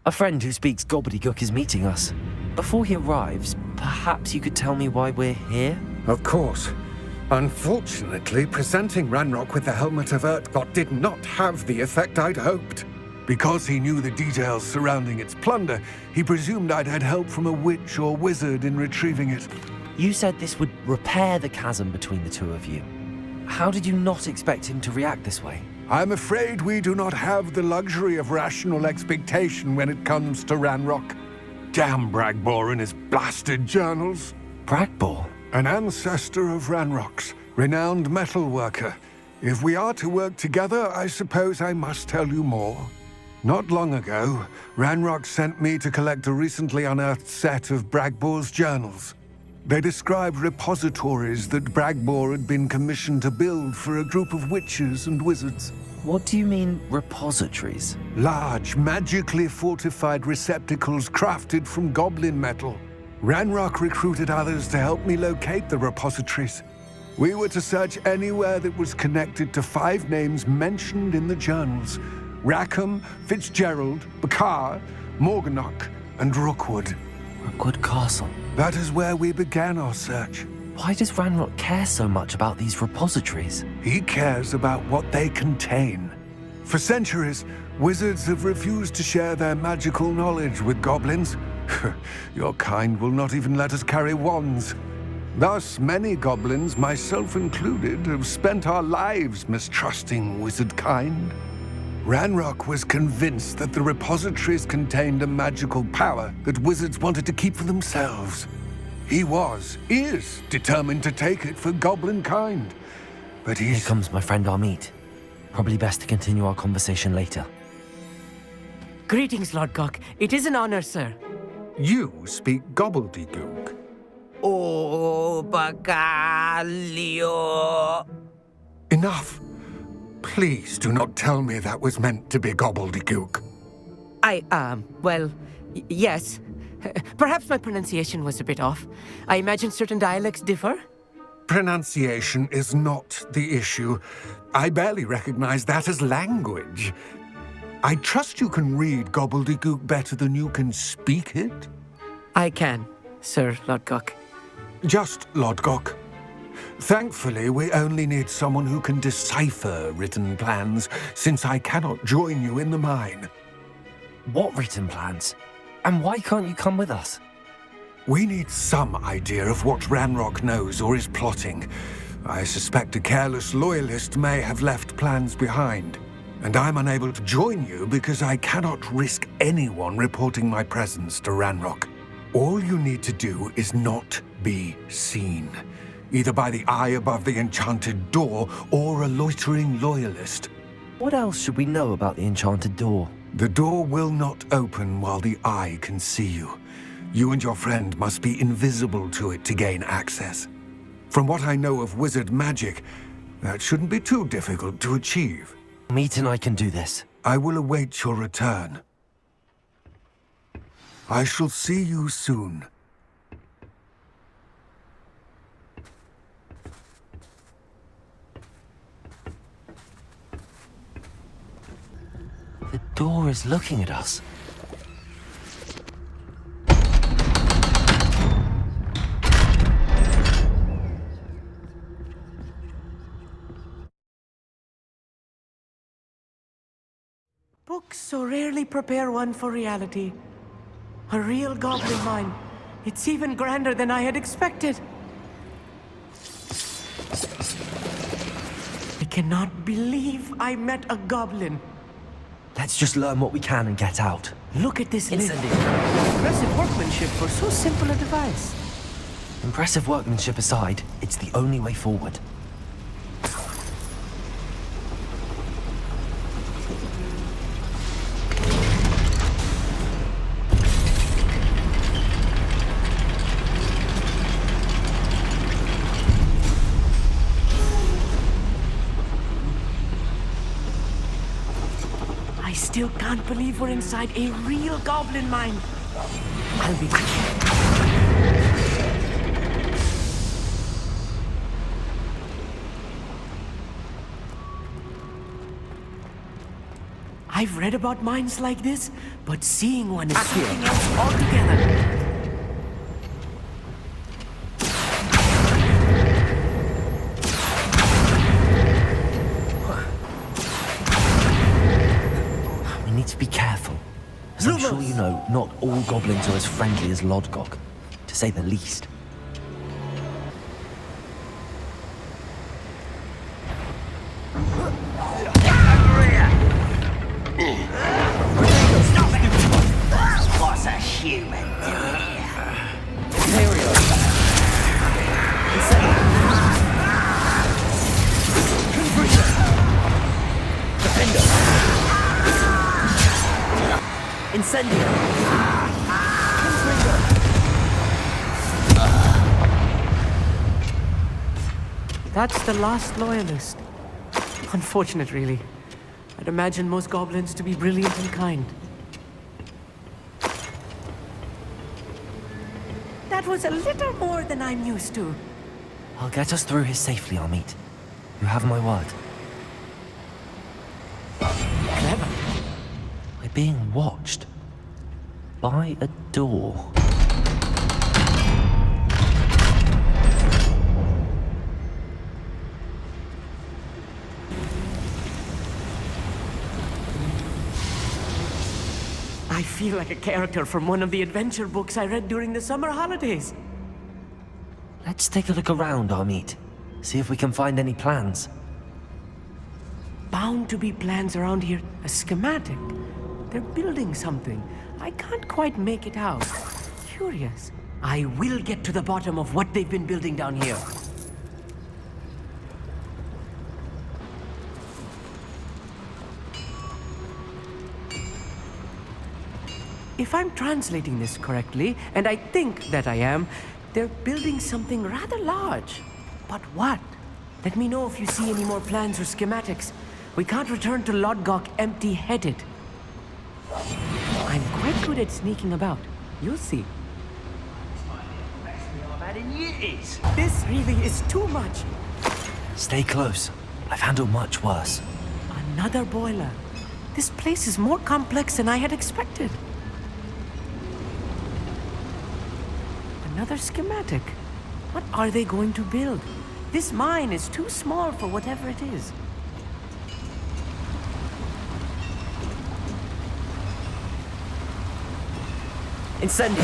A friend who speaks gobbledygook is meeting us. Before he arrives, perhaps you could tell me why we're here? Of course. Unfortunately, presenting Ranrok with the Helmet of Urtkot did not have the effect I'd hoped. Because he knew the details surrounding its plunder, he presumed I'd had help from a witch or wizard in retrieving it. You said this would repair the chasm between the two of you. How did you not expect him to react this way? I'm afraid we do not have the luxury of rational expectation when it comes to Ranrok. Damn Bragbor and his blasted journals. Bragbor? An ancestor of Ranrok's, renowned metalworker. If we are to work together, I suppose I must tell you more. Not long ago, Ranrok sent me to collect a recently unearthed set of Bragbor's journals. They described repositories that Bragbor had been commissioned to build for a group of witches and wizards. What do you mean, repositories? Large, magically fortified receptacles crafted from goblin metal. Ranrok recruited others to help me locate the repositories. We were to search anywhere that was connected to 5 names mentioned in the journals: Rackham, Fitzgerald, Bakar, Morganach, and Rokwood. Rokwood Castle. That is where we began our search. Why does Ranrok care so much about these repositories? He cares about what they contain. For centuries, wizards have refused to share their magical knowledge with goblins. Your kind will not even let us carry wands. Thus, many goblins, myself included, have spent our lives mistrusting wizard kind. Ranrok was convinced that the repositories contained a magical power that wizards wanted to keep for themselves. He is determined to take it for goblin kind. But Here comes my friend Amit. Probably best to continue our conversation later. Greetings, Lord Cock. It is an honor, sir. You speak gobbledygook. Oh, Bagalio. Enough. Please do not tell me that was meant to be gobbledygook. Yes. Perhaps my pronunciation was a bit off. I imagine certain dialects differ? Pronunciation is not the issue. I barely recognize that as language. I trust you can read gobbledygook better than you can speak it? I can, Sir Lodgok. Just Lodgok. Thankfully, we only need someone who can decipher written plans, since I cannot join you in the mine. What written plans? And why can't you come with us? We need some idea of what Ranrok knows or is plotting. I suspect a careless loyalist may have left plans behind. And I'm unable to join you because I cannot risk anyone reporting my presence to Ranrok. All you need to do is not be seen, either by the eye above the enchanted door or a loitering loyalist. What else should we know about the enchanted door? The door will not open while the eye can see you. You and your friend must be invisible to it to gain access. From what I know of wizard magic, that shouldn't be too difficult to achieve. Meet and I can do this. I will await your return. I shall see you soon. The door is looking at us. Books so rarely prepare one for reality. A real goblin mine. It's even grander than I had expected. I cannot believe I met a goblin. Let's just learn what we can and get out. Look at this lid. Impressive workmanship for so simple a device. Impressive workmanship aside, it's the only way forward. I still can't believe we're inside a real goblin mine. I'll be quick. I've read about mines like this, but seeing one is something else altogether. We need to be careful. As I'm sure you know, not all goblins are as friendly as Lodgok, to say the least. What's a human doing here? Incendio! That's the last loyalist. Unfortunate, really. I'd imagine most goblins to be brilliant and kind. That was a little more than I'm used to. I'll get us through here safely, Amit. You have my word. Clever. We're being watched. By a door. I feel like a character from one of the adventure books I read during the summer holidays. Let's take a look around, Amit. See if we can find any plans. Bound to be plans around here. A schematic. They're building something. I can't quite make it out. Curious. I will get to the bottom of what they've been building down here. If I'm translating this correctly, and I think that I am, they're building something rather large. But what? Let me know if you see any more plans or schematics. We can't return to Lodgok empty-headed. I'm quite good at sneaking about. You'll see. This really is too much. Stay close. I've handled much worse. Another boiler. This place is more complex than I had expected. Another schematic. What are they going to build? This mine is too small for whatever it is. Incendio!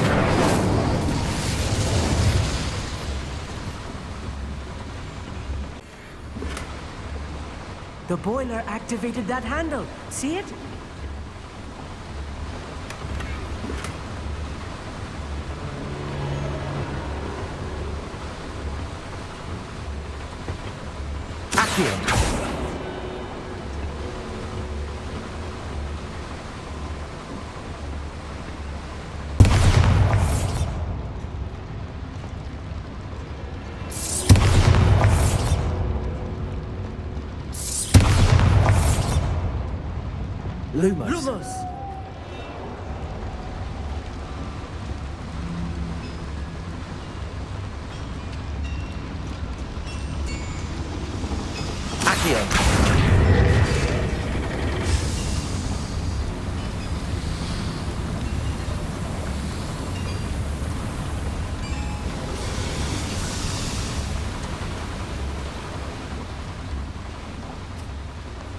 The boiler activated that handle. See it? Accio! Lumos. Lumos! Accio!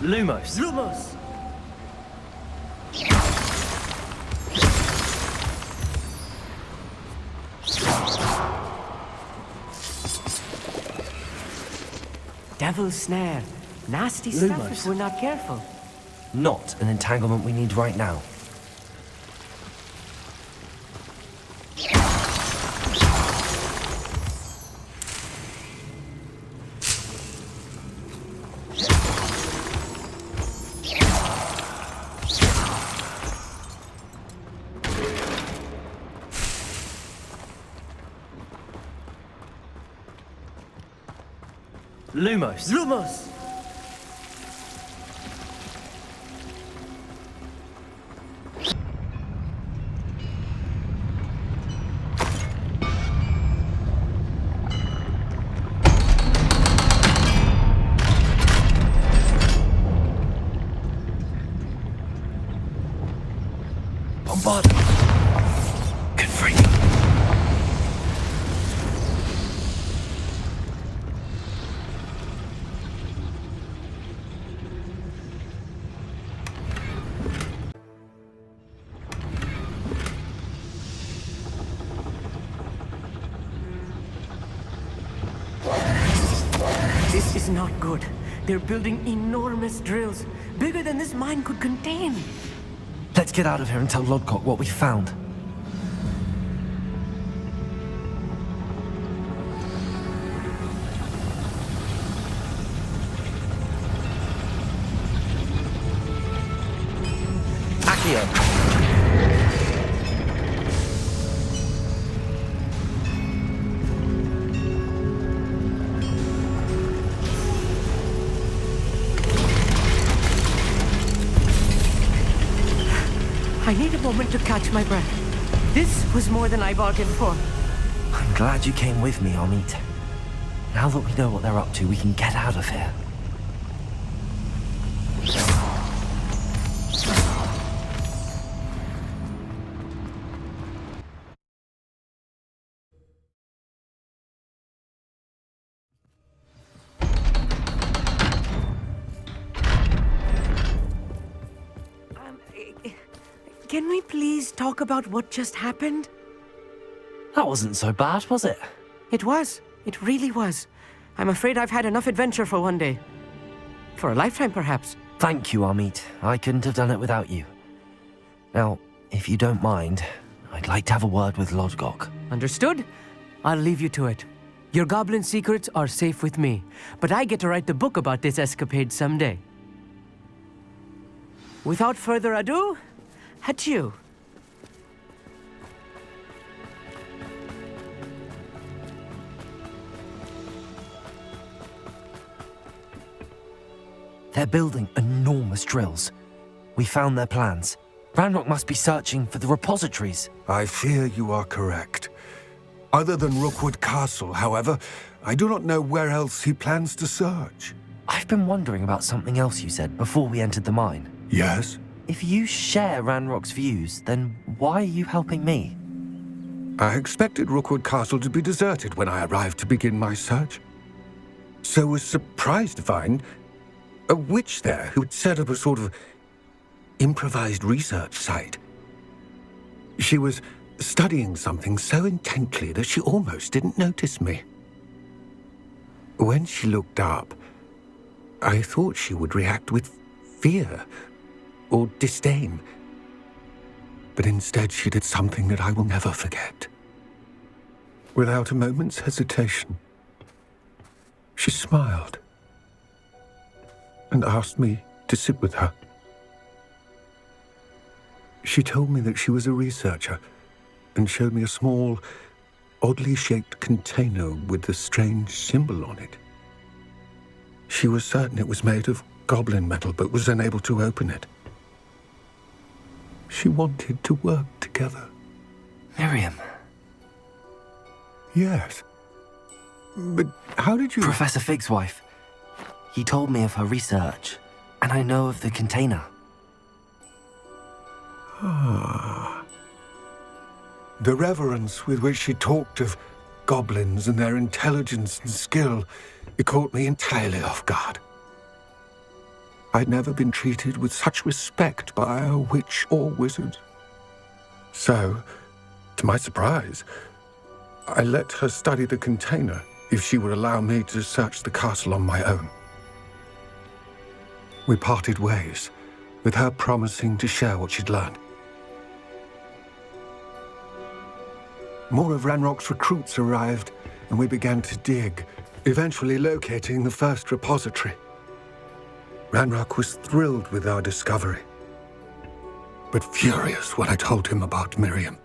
Lumos. Lumos! Devil's snare. Nasty stuff Lumos. if we're not careful. Not an entanglement we need right now. Lumos. Lumos! Bombard! Good freak. This is not good. They're building enormous drills, bigger than this mine could contain. Let's get out of here and tell Lodgok what we found. Accio! I need a moment to catch my breath. This was more than I bargained for. I'm glad you came with me, Amit. Now that we know what they're up to, we can get out of here. Can we please talk about what just happened? That wasn't so bad, was it? It was. It really was. I'm afraid I've had enough adventure for one day. For a lifetime, perhaps. Thank you, Amit. I couldn't have done it without you. Now, if you don't mind, I'd like to have a word with Lodgok. Understood? I'll leave you to it. Your goblin secrets are safe with me, but I get to write the book about this escapade someday. Without further ado, adieu. They're building enormous drills. We found their plans. Ranrok must be searching for the repositories. I fear you are correct. Other than Rookwood Castle, however, I do not know where else he plans to search. I've been wondering about something else you said before we entered the mine. Yes? If you share Ranrock's views, then why are you helping me? I expected Rookwood Castle to be deserted when I arrived to begin my search. So was surprised to find a witch there who had set up a sort of improvised research site. She was studying something so intently that she almost didn't notice me. When she looked up, I thought she would react with fear or disdain. But instead she did something that I will never forget. Without a moment's hesitation, she smiled and asked me to sit with her. She told me that she was a researcher and showed me a small, oddly shaped container with a strange symbol on it. She was certain it was made of goblin metal, but was unable to open it. She wanted to work together. Miriam. Yes. But how did you... Professor Fig's wife. He told me of her research, and I know of the container. Ah. The reverence with which she talked of goblins and their intelligence and skill, it caught me entirely off guard. I'd never been treated with such respect by a witch or wizard. So, to my surprise, I let her study the container if she would allow me to search the castle on my own. We parted ways, with her promising to share what she'd learned. More of Ranrock's recruits arrived, and we began to dig, eventually locating the first repository. Ranrok was thrilled with our discovery, but furious when I told him about Miriam.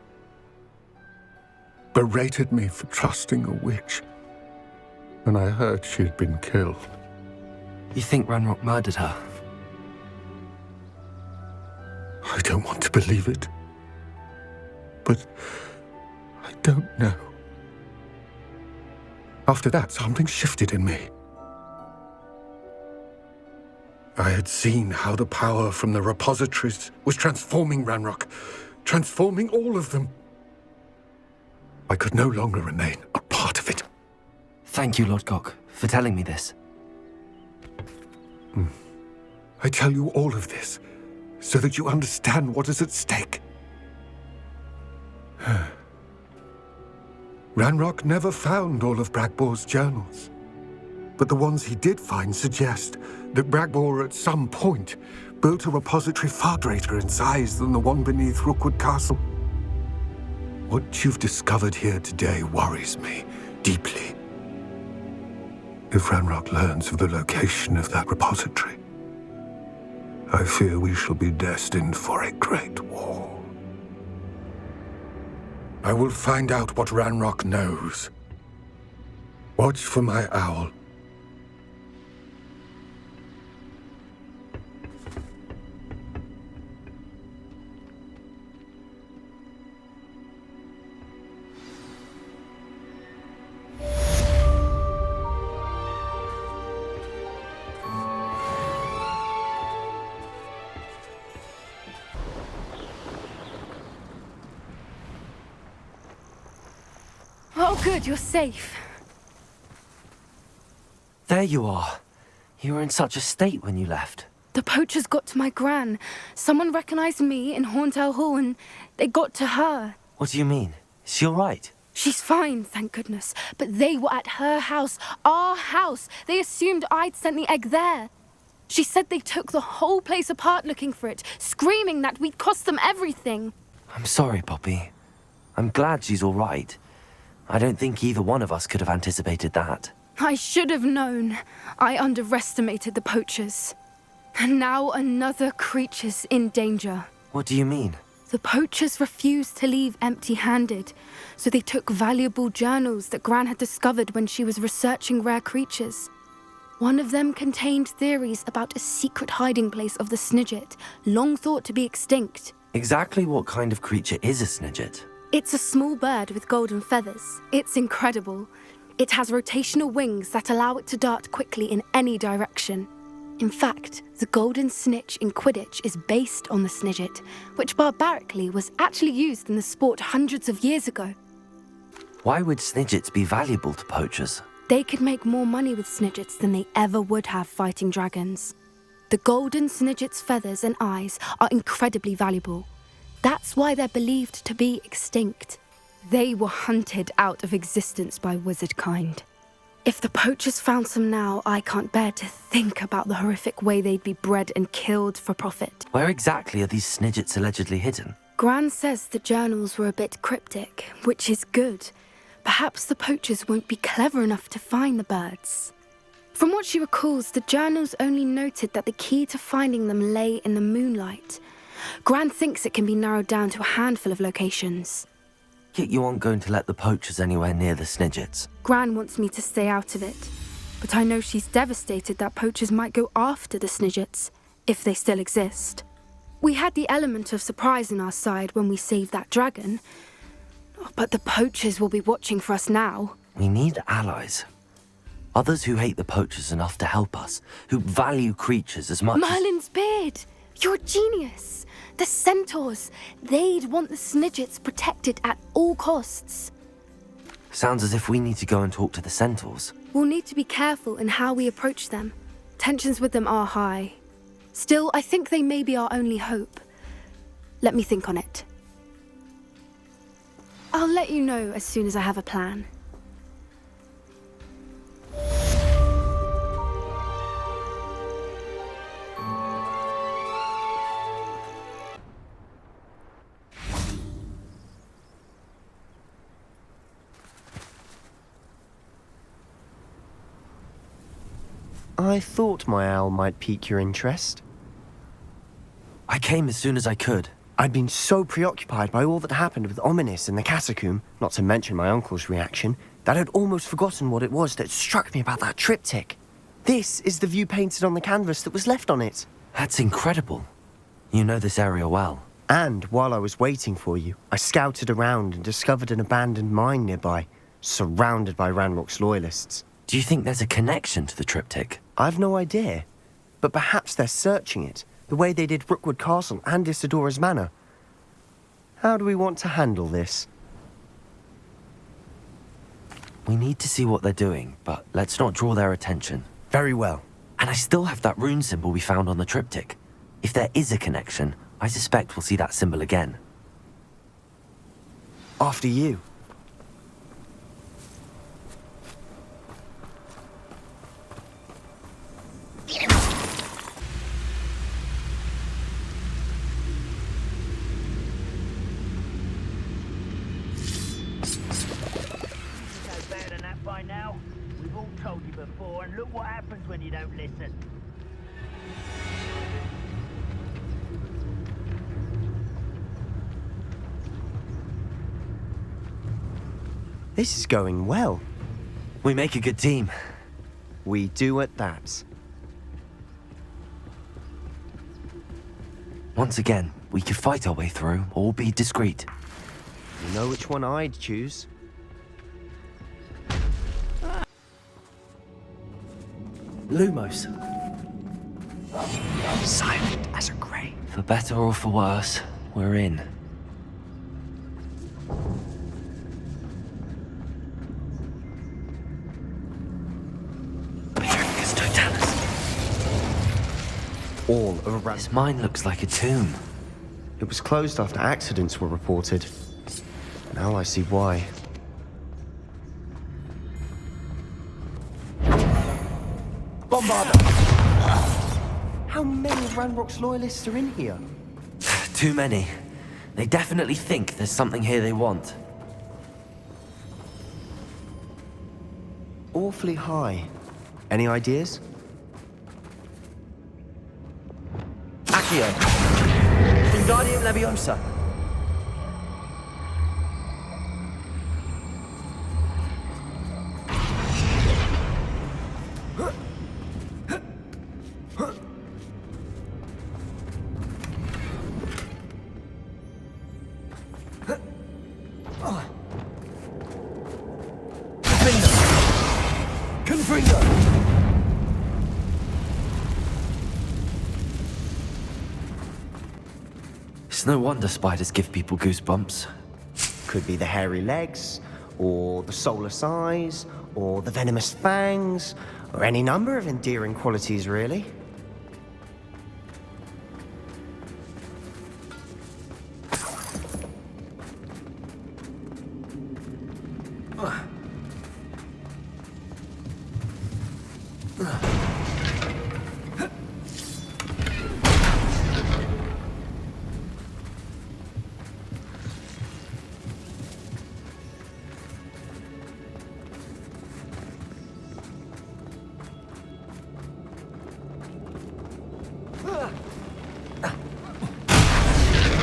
Berated me for trusting a witch, and I heard she had been killed. You think Ranrok murdered her? I don't want to believe it, but I don't know. After that, something shifted in me. I had seen how the power from the repositories was transforming Ranrok, transforming all of them. I could no longer remain a part of it. Thank you, Lord Gok, for telling me this. I tell you all of this so that you understand what is at stake. Ranrok never found all of Bragbor's journals, but the ones he did find suggest that Bragbor at some point built a repository far greater in size than the one beneath Rokwood Castle. What you've discovered here today worries me deeply. If Ranrok learns of the location of that repository, I fear we shall be destined for a great war. I will find out what Ranrok knows. Watch for my owl. Oh, good, you're safe. There you are. You were in such a state when you left. The poachers got to my gran. Someone recognized me in Hauntel Hall and they got to her. What do you mean? Is she all right? She's fine, thank goodness. But they were at her house, our house. They assumed I'd sent the egg there. She said they took the whole place apart looking for it, screaming that we'd cost them everything. I'm sorry, Poppey. I'm glad she's all right. I don't think either one of us could have anticipated that. I should have known. I underestimated the poachers. And now another creature's in danger. What do you mean? The poachers refused to leave empty-handed, so they took valuable journals that Gran had discovered when she was researching rare creatures. One of them contained theories about a secret hiding place of the Snidget, long thought to be extinct. Exactly what kind of creature is a Snidget? It's a small bird with golden feathers. It's incredible. It has rotational wings that allow it to dart quickly in any direction. In fact, the golden snitch in Quidditch is based on the Snidget, which barbarically was actually used in the sport hundreds of years ago. Why would Snidgets be valuable to poachers? They could make more money with Snidgets than they ever would have fighting dragons. The golden Snidget's feathers and eyes are incredibly valuable. That's why they're believed to be extinct. They were hunted out of existence by wizard kind. If the poachers found some now, I can't bear to think about the horrific way they'd be bred and killed for profit. Where exactly are these Snidgets allegedly hidden? Gran says the journals were a bit cryptic, which is good. Perhaps the poachers won't be clever enough to find the birds. From what she recalls, the journals only noted that the key to finding them lay in the moonlight. Gran thinks it can be narrowed down to a handful of locations. Yet you aren't going to let the poachers anywhere near the Snidgets. Gran wants me to stay out of it, but I know she's devastated that poachers might go after the Snidgets, if they still exist. We had the element of surprise on our side when we saved that dragon, but the poachers will be watching for us now. We need allies. Others who hate the poachers enough to help us, who value creatures as much Merlin's beard! You're a genius! The centaurs! They'd want the Snidgets protected at all costs. Sounds as if we need to go and talk to the centaurs. We'll need to be careful in how we approach them. Tensions with them are high. Still, I think they may be our only hope. Let me think on it. I'll let you know as soon as I have a plan. I thought my owl might pique your interest. I came as soon as I could. I'd been so preoccupied by all that happened with Ominis in the catacomb, not to mention my uncle's reaction, that I'd almost forgotten what it was that struck me about that triptych. This is the view painted on the canvas that was left on it. That's incredible. You know this area well. And while I was waiting for you, I scouted around and discovered an abandoned mine nearby, surrounded by Ranrok's loyalists. Do you think there's a connection to the triptych? I've no idea, but perhaps they're searching it, the way they did Rokwood Castle and Isidora's Manor. How do we want to handle this? We need to see what they're doing, but let's not draw their attention. Very well. And I still have that rune symbol we found on the triptych. If there is a connection, I suspect we'll see that symbol again. After you. Look what happens when you don't listen. This is going well. We make a good team. We do at that. Once again, we could fight our way through, or be discreet. You know which one I'd choose. Lumos. Silent as a grave. For better or for worse, we're in. All around. This mine looks like a tomb. It was closed after accidents were reported. Now I see why. Bombarder! How many Ranrok's loyalists are in here? Too many. They definitely think there's something here they want. Awfully high. Any ideas? Accio! Wingardium Leviosa! It's no wonder spiders give people goosebumps. Could be the hairy legs, or the soulless eyes, or the venomous fangs, or any number of endearing qualities, really.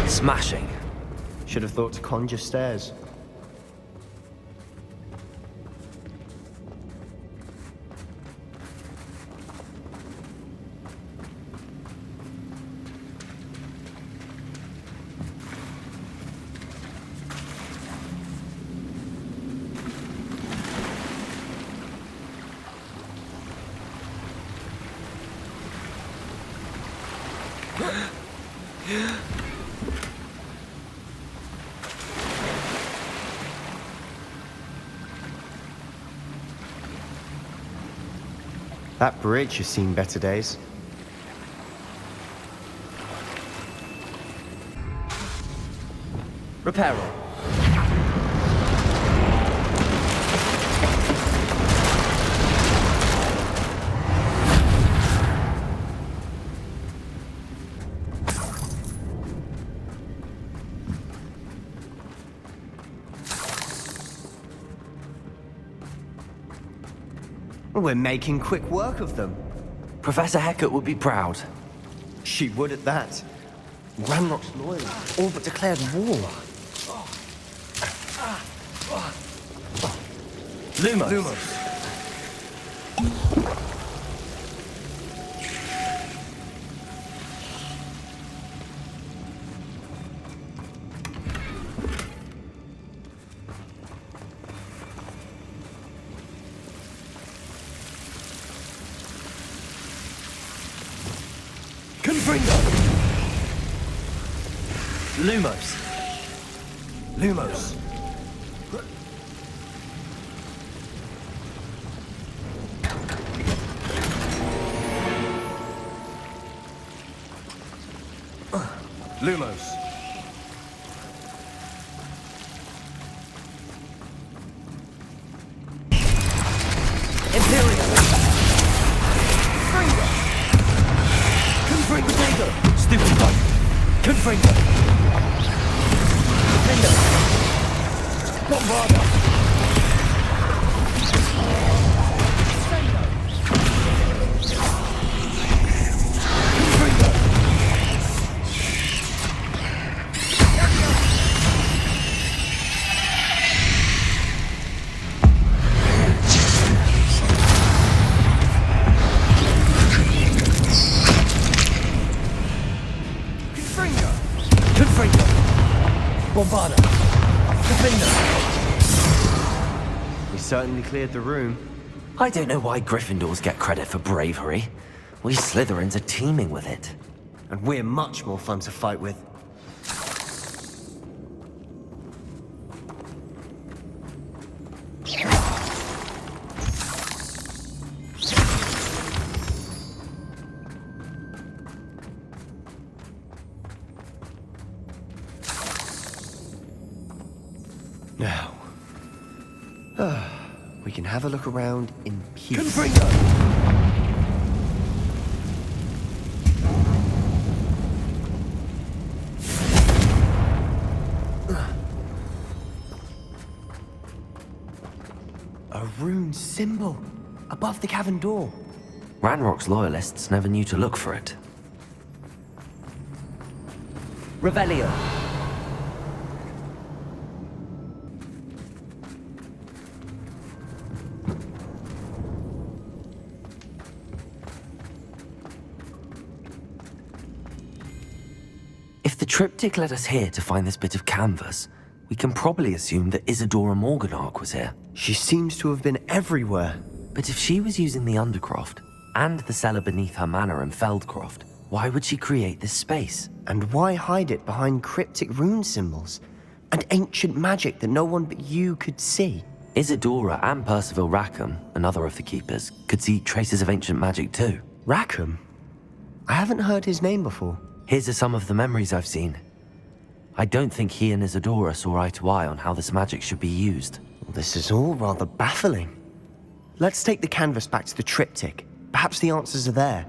Smashing. Should have thought to conjure stairs. That bridge has seen better days. Repair. We're making quick work of them. Professor Hecat would be proud. She would at that. Ranrok's loyal, all but declared war. Lumos. Lumos. Lumos. Lumos. Imperial! Confringo! Confringo! Stupid bug! Confringo! Defender! Bombarda! Confringo! Bombarda! Defender! We certainly cleared the room. I don't know why Gryffindors get credit for bravery. We Slytherins are teeming with it. And we're much more fun to fight with. Now, we can have a look around in peace. Confringo! A rune symbol above the cavern door. Ranrock's loyalists never knew to look for it. Revelio! If the triptych led us here to find this bit of canvas, we can probably assume that Isadora Morganark was here. She seems to have been everywhere. But if she was using the Undercroft, and the cellar beneath her manor in Feldcroft, why would she create this space? And why hide it behind cryptic rune symbols? And ancient magic that no one but you could see? Isadora and Percival Rackham, another of the keepers, could see traces of ancient magic too. Rackham? I haven't heard his name before. Here's are some of the memories I've seen. I don't think he and Isadora saw eye to eye on how this magic should be used. Well, this is all rather baffling. Let's take the canvas back to the triptych. Perhaps the answers are there.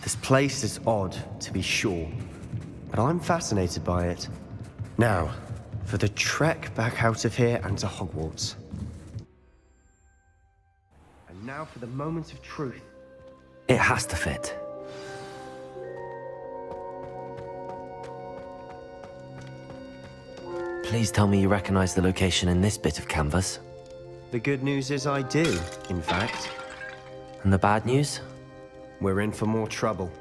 This place is odd, to be sure, but I'm fascinated by it. Now, for the trek back out of here and to Hogwarts. And now for the moment of truth. It has to fit. Please tell me you recognize the location in this bit of canvas. The good news is I do, in fact. And the bad news? We're in for more trouble.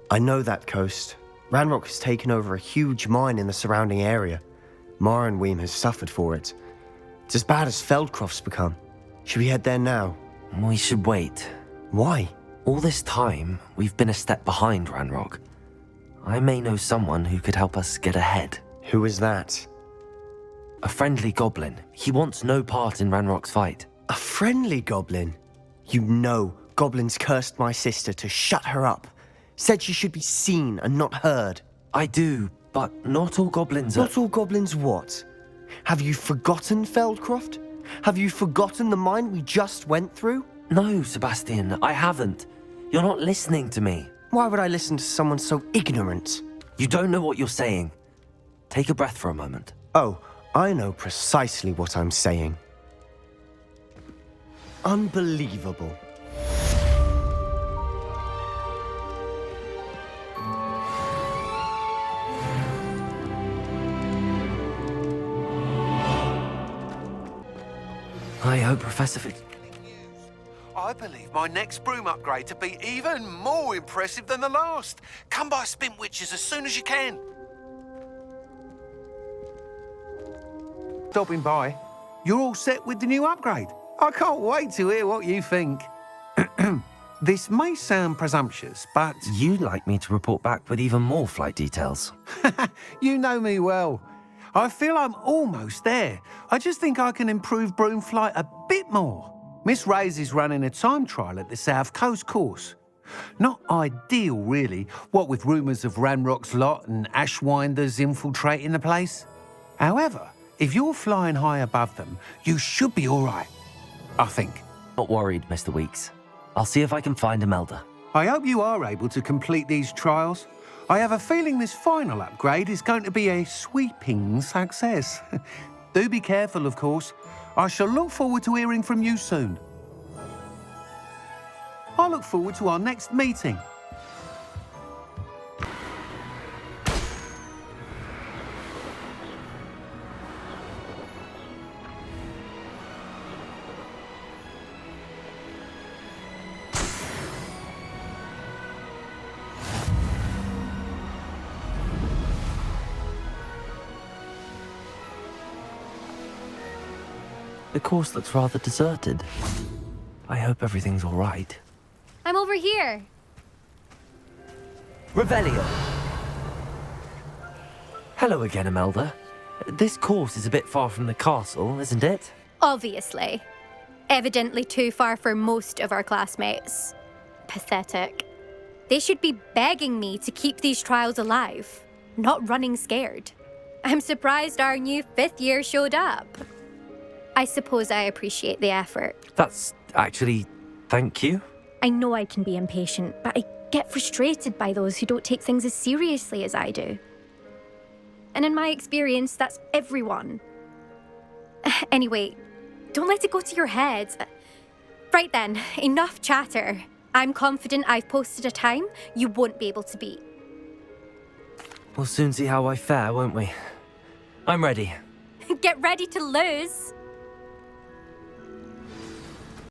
I know that coast. Ranrok has taken over a huge mine in the surrounding area. Mornweem has suffered for it. It's as bad as Feldcroft's become. Should we head there now? We should wait. Why? All this time, we've been a step behind Ranrok. I may know someone who could help us get ahead. Who is that? A friendly goblin. He wants no part in Ranrock's fight. A friendly goblin? You know goblins cursed my sister to shut her up. Said she should be seen and not heard. I do, but not all goblins are... Not all goblins what? Have you forgotten Feldcroft? Have you forgotten the mine we just went through? No, Sebastian, I haven't. You're not listening to me. Why would I listen to someone so ignorant? You don't know what you're saying. Take a breath for a moment. Oh, I know precisely what I'm saying. Unbelievable. I hope Professor I believe my next broom upgrade to be even more impressive than the last. Come by Spintwitches as soon as you can. Stopping by. You're all set with the new upgrade. I can't wait to hear what you think. This may sound presumptuous, but You'd like me to report back with even more flight details. you know me well. I feel I'm almost there. I just think I can improve broom flight a bit more. Miss Ray's is running a time trial at the South Coast course. Not ideal, really, what with rumours of Ranrok's lot and Ashwinders infiltrating the place. However, if you're flying high above them, you should be all right, I think. Not worried, Mr. Weeks. I'll see if I can find Imelda. I hope you are able to complete these trials. I have a feeling this final upgrade is going to be a sweeping success. Do be careful, of course. I shall look forward to hearing from you soon. I look forward to our next meeting. The course looks rather deserted. I hope everything's all right. I'm over here. Revelio! Hello again, Imelda. This course is a bit far from the castle, isn't it? Obviously. Evidently too far for most of our classmates. Pathetic. They should be begging me to keep these trials alive, not running scared. I'm surprised our new 5th year showed up. I suppose I appreciate the effort. That's actually... thank you. I know I can be impatient, but I get frustrated by those who don't take things as seriously as I do. And in my experience, that's everyone. Anyway, don't let it go to your head. Right then, enough chatter. I'm confident I've posted a time you won't be able to beat. We'll soon see how I fare, won't we? I'm ready. Get ready to lose.